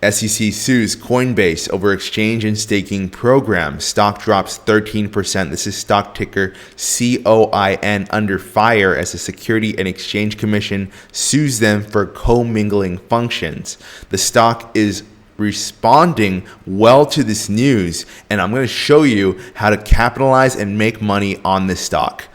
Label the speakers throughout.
Speaker 1: SEC sues Coinbase over exchange and staking program. Stock drops 13%. This is stock ticker COIN under fire as the Security and Exchange Commission sues them for commingling functions. The stock is responding well to this news, and I'm going to show you how to capitalize and make money on this stock.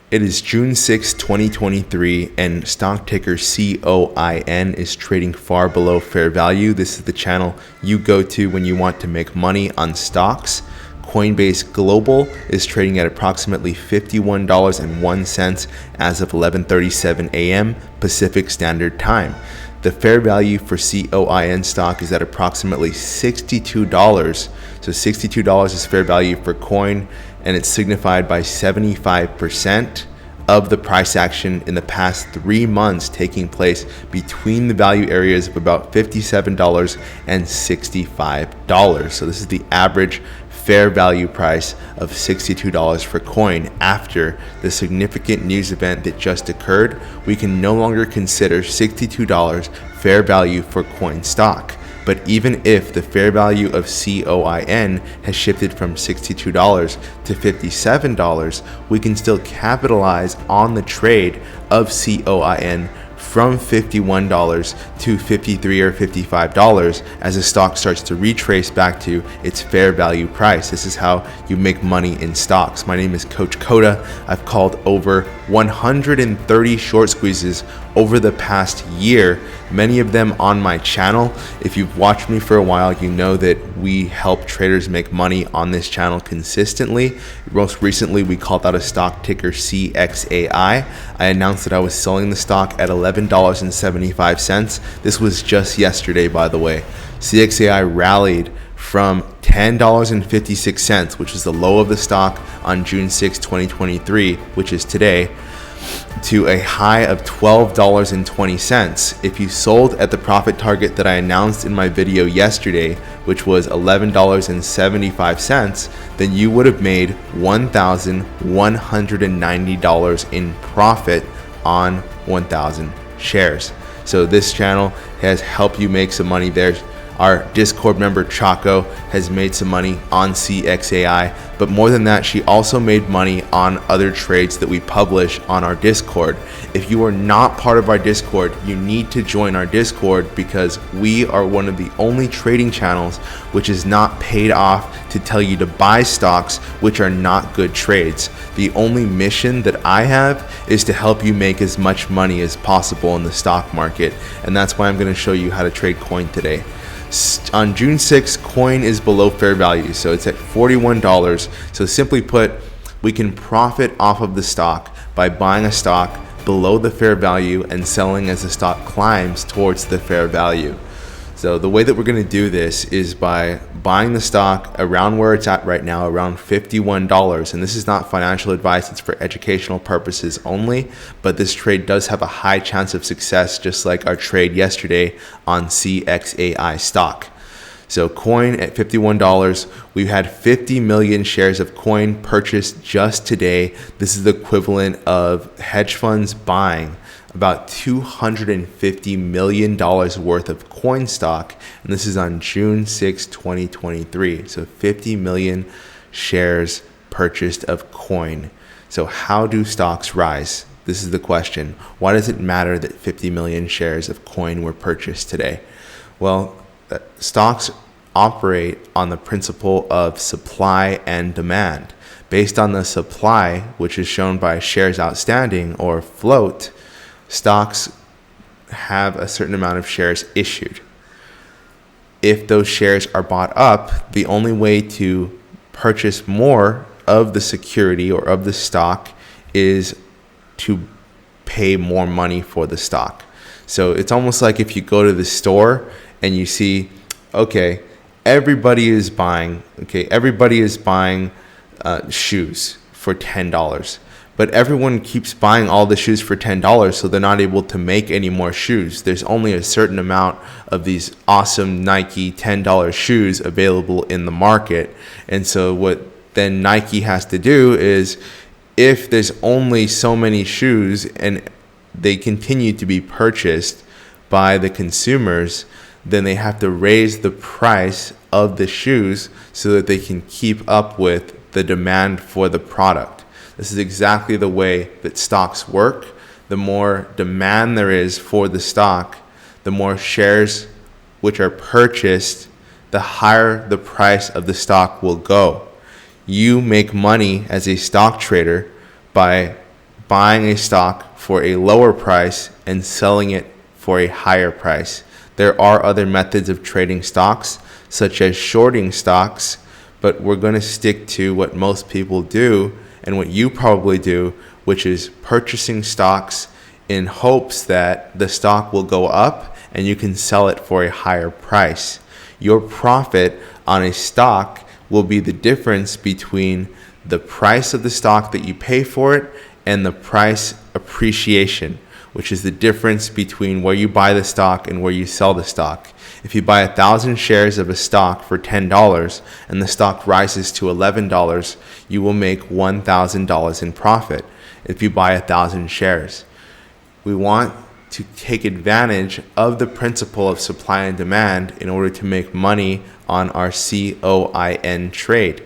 Speaker 1: It is June 6, 2023, and stock ticker COIN is trading far below fair value. This is the channel you go to when you want to make money on stocks. Coinbase Global is trading at approximately $51.01 as of 11:37 a.m. Pacific Standard Time. The fair value for COIN stock is at approximately $62. So $62 is fair value for coin, and it's signified by 75% of the price action in the past 3 months taking place between the value areas of about $57 and $65. So this is the average fair value price of $62 for coin. After the significant news event that just occurred, we can no longer consider $62 fair value for coin stock. But even if the fair value of COIN has shifted from $62 to $57, we can still capitalize on the trade of COIN from $51 to $53 or $55 as the stock starts to retrace back to its fair value price. This is how you make money in stocks. My name is Coach Koda. I've called over 130 short squeezes over the past year, many of them on my channel. If you've watched me for a while, you know that we help traders make money on this channel consistently. Most recently, we called out a stock ticker CXAI. I announced that I was selling the stock at $11.75. This was just yesterday, by the way. CXAI rallied from $10.56, which is the low of the stock on June 6, 2023, which is today, to a high of $12.20. If you sold at the profit target that I announced in my video yesterday, which was $11.75, then you would have made $1,190 in profit on 1,000 shares. So this channel has helped you make some money there. Our Discord member Chaco has made some money on CXAI, but more than that, she also made money on other trades that we publish on our Discord. If you are not part of our Discord, you need to join our Discord because we are one of the only trading channels which is not paid off to tell you to buy stocks which are not good trades. The only mission that I have is to help you make as much money as possible in the stock market, and that's why I'm going to show you how to trade coin today. On June 6th, coin is below fair value, so it's at $41. So simply put, we can profit off of the stock by buying a stock below the fair value and selling as the stock climbs towards the fair value. So the way that we're going to do this is by buying the stock around where it's at right now, around $51. And this is not financial advice, it's for educational purposes only. But this trade does have a high chance of success, just like our trade yesterday on CXAI stock. So coin at $51, we've had 50 million shares of coin purchased just today. This is the equivalent of hedge funds buying about $250 million worth of coin stock, and this is on June 6, 2023. So 50 million shares purchased of coin. So how do stocks rise? This is the question. Why does it matter that 50 million shares of coin were purchased today? Well, stocks operate on the principle of supply and demand. Based on the supply, which is shown by shares outstanding or float, stocks have a certain amount of shares issued. If those shares are bought up, the only way to purchase more of the security or of the stock is to pay more money for the stock. So it's almost like if you go to the store and you see, okay, everybody is buying shoes for $10. But everyone keeps buying all the shoes for $10, so they're not able to make any more shoes. There's only a certain amount of these awesome Nike $10 shoes available in the market. And so what then Nike has to do is, if there's only so many shoes and they continue to be purchased by the consumers, then they have to raise the price of the shoes so that they can keep up with the demand for the product. This is exactly the way that stocks work. The more demand there is for the stock, the more shares which are purchased, the higher the price of the stock will go. You make money as a stock trader by buying a stock for a lower price and selling it for a higher price. There are other methods of trading stocks, such as shorting stocks, but we're going to stick to what most people do and what you probably do, which is purchasing stocks in hopes that the stock will go up and you can sell it for a higher price. Your profit on a stock will be the difference between the price of the stock that you pay for it and the price appreciation, which is the difference between where you buy the stock and where you sell the stock. If you buy 1,000 shares of a stock for $10 and the stock rises to $11, you will make $1,000 in profit if you buy 1,000 shares. We want to take advantage of the principle of supply and demand in order to make money on our COIN trade.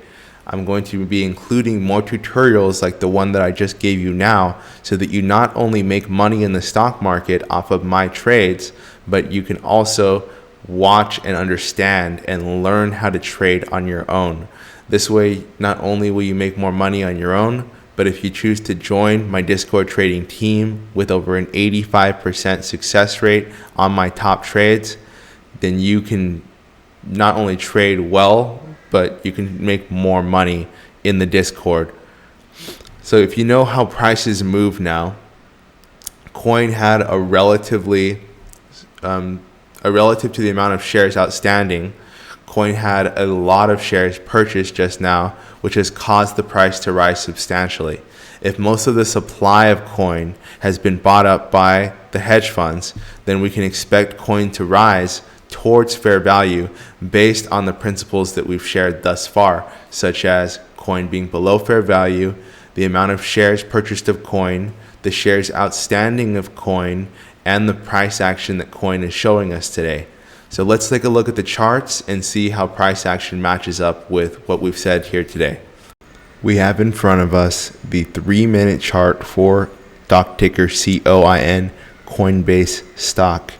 Speaker 1: I'm going to be including more tutorials like the one that I just gave you now, so that you not only make money in the stock market off of my trades, but you can also watch and understand and learn how to trade on your own. This way, not only will you make more money on your own, but if you choose to join my Discord trading team with over an 85% success rate on my top trades, then you can not only trade well, but you can make more money in the Discord. So if you know how prices move now, Coin had a relative to the amount of shares outstanding, Coin had a lot of shares purchased just now, which has caused the price to rise substantially. If most of the supply of Coin has been bought up by the hedge funds, then we can expect Coin to rise towards fair value based on the principles that we've shared thus far, such as Coin being below fair value, the amount of shares purchased of Coin, the shares outstanding of Coin, and the price action that Coin is showing us today. So let's take a look at the charts and see how price action matches up with what we've said here today. We have in front of us the 3-minute chart for stock ticker COIN, Coinbase Stock.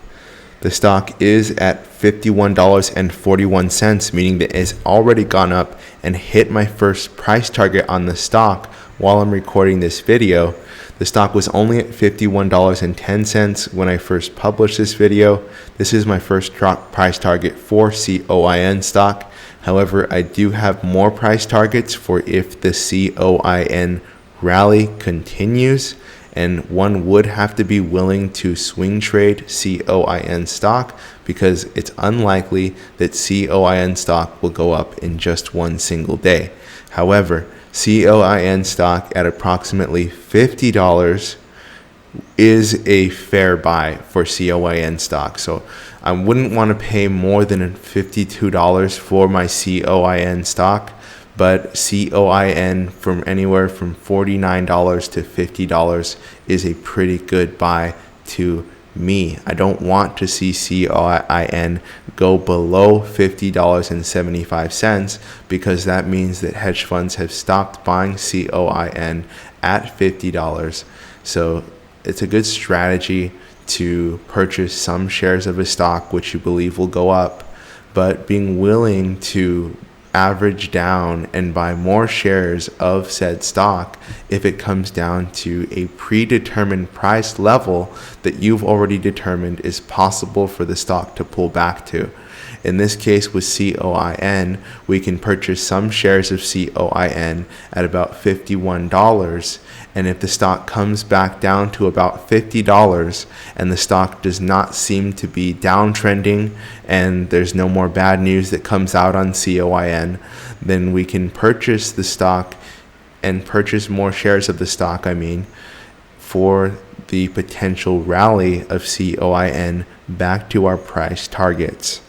Speaker 1: The stock is at $51.41, meaning that it's already gone up and hit my first price target on the stock while I'm recording this video. The stock was only at $51.10 when I first published this video. This is my first price target for COIN stock. However, I do have more price targets for if the COIN rally continues, and one would have to be willing to swing trade COIN stock because it's unlikely that COIN stock will go up in just one single day. However, COIN stock at approximately $50 is a fair buy for COIN stock. So I wouldn't want to pay more than $52 for my COIN stock, but COIN from anywhere from $49 to $50 is a pretty good buy to me. I don't want to see COIN go below $50.75 because that means that hedge funds have stopped buying COIN at $50. So it's a good strategy to purchase some shares of a stock which you believe will go up, but being willing to average down and buy more shares of said stock if it comes down to a predetermined price level that you've already determined is possible for the stock to pull back to. In this case with COIN, we can purchase some shares of COIN at about $51, and if the stock comes back down to about $50 and the stock does not seem to be downtrending and there's no more bad news that comes out on COIN, then we can purchase the stock and purchase more shares of the stock, for the potential rally of COIN back to our price targets.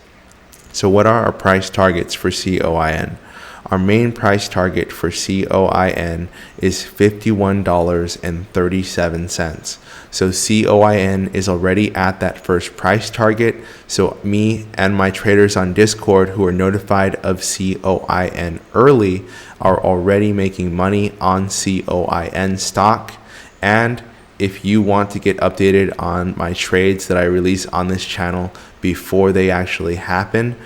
Speaker 1: So what are our price targets for COIN? Our main price target for COIN is $51.37. So COIN is already at that first price target. So me and my traders on Discord who are notified of COIN early are already making money on COIN stock. And if you want to get updated on my trades that I release on this channel before they actually happen,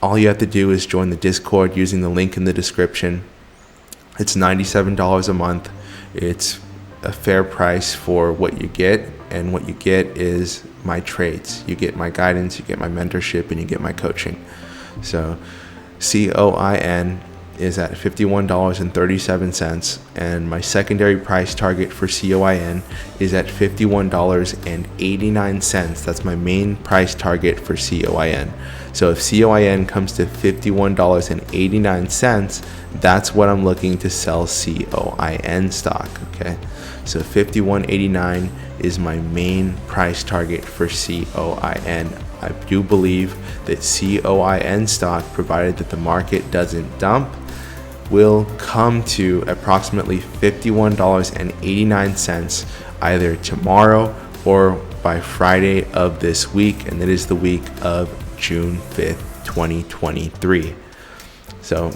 Speaker 1: all you have to do is join the Discord using the link in the description. It's $97 a month. It's a fair price for what you get, and what you get is my trades. You get my guidance, you get my mentorship, and you get my coaching. So COIN is at $51.37, and my secondary price target for COIN is at $51.89. That's my main price target for COIN. So if COIN comes to $51.89, that's what I'm looking to sell COIN stock. Okay, so $51.89 is my main price target for COIN. I do believe that COIN stock, provided that the market doesn't dump, will come to approximately $51.89 either tomorrow or by Friday of this week, and that is the week of June 5th, 2023. So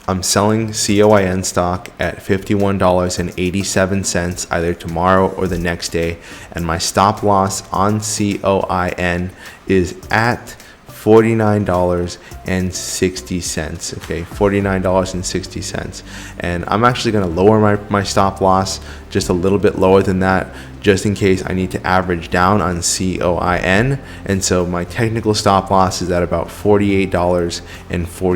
Speaker 1: I'm selling COIN stock at $51.87 either tomorrow or the next day, and my stop loss on COIN is at $49.60. Okay, $49.60. And I'm actually going to lower my stop loss just a little bit lower than that, just in case I need to average down on COIN. And so my technical stop loss is at about $48.43.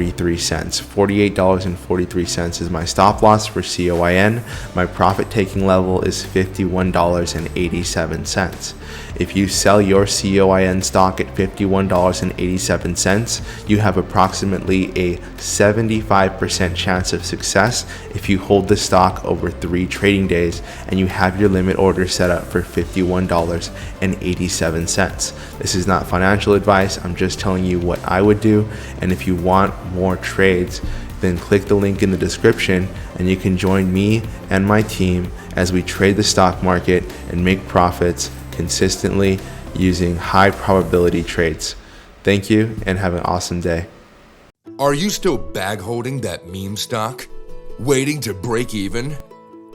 Speaker 1: $48.43 is my stop loss for COIN. My profit taking level is $51.87. If you sell your COIN stock at $51.87, you have approximately a 75% chance of success if you hold the stock over 3 trading days and you have your limit order set up for $51.87. This is not financial advice. I'm just telling you what I would do. And if you want more trades, then click the link in the description and you can join me and my team as we trade the stock market and make profits consistently using high probability trades. Thank you and have an awesome day.
Speaker 2: Are you still bag holding that meme stock? Waiting to break even?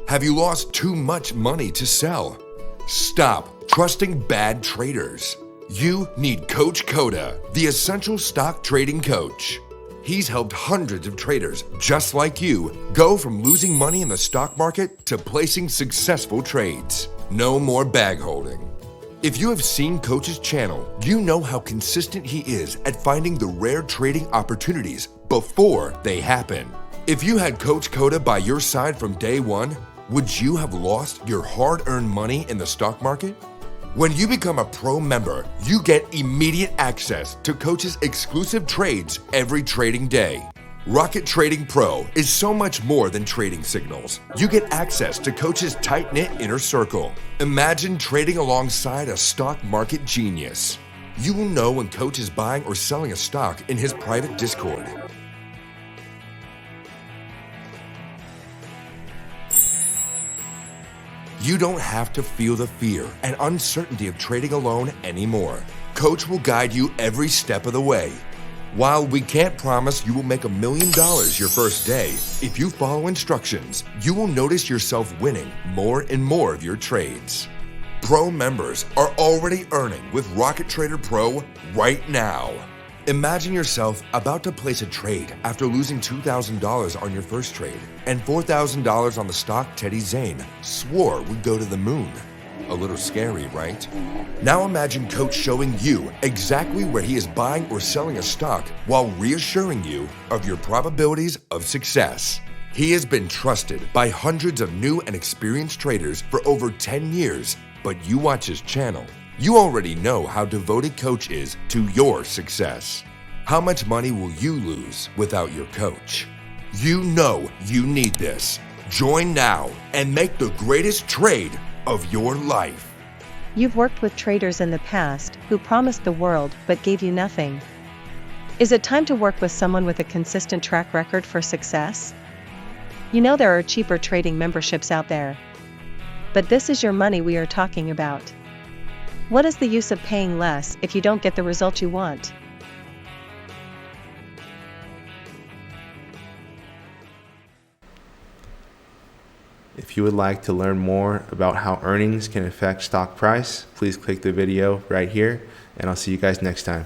Speaker 2: Have you lost too much money to sell? Stop trusting bad traders. You need Coach Koda, the essential stock trading coach. He's helped hundreds of traders just like you go from losing money in the stock market to placing successful trades. No more bag holding. If you have seen Coach's channel, you know how consistent he is at finding the rare trading opportunities before they happen. If you had Coach Koda by your side from day one, would you have lost your hard-earned money in the stock market? When you become a pro member, you get immediate access to Coach's exclusive trades every trading day. Rocket Trading Pro is so much more than trading signals. You get access to Coach's tight-knit inner circle. Imagine trading alongside a stock market genius. You will know when Coach is buying or selling a stock in his private Discord. You don't have to feel the fear and uncertainty of trading alone anymore. Coach will guide you every step of the way. While we can't promise you will make $1 million your first day, if you follow instructions, you will notice yourself winning more and more of your trades. Pro members are already earning with Rocket Trader Pro right now. Imagine yourself about to place a trade after losing $2,000 on your first trade and $4,000 on the stock Teddy Zane swore would go to the moon. A little scary, right? Now imagine Coach showing you exactly where he is buying or selling a stock while reassuring you of your probabilities of success. He has been trusted by hundreds of new and experienced traders for over 10 years, but you watch his channel. You already know how devoted Coach is to your success. How much money will you lose without your coach? You know you need this. Join now and make the greatest trade of your life.
Speaker 3: You've worked with traders in the past who promised the world but gave you nothing. Is it time to work with someone with a consistent track record for success? You know there are cheaper trading memberships out there. but this is your money we are talking about. What is the use of paying less if you don't get the result you want?
Speaker 1: If you would like to learn more about how earnings can affect stock price, please click the video right here, and I'll see you guys next time.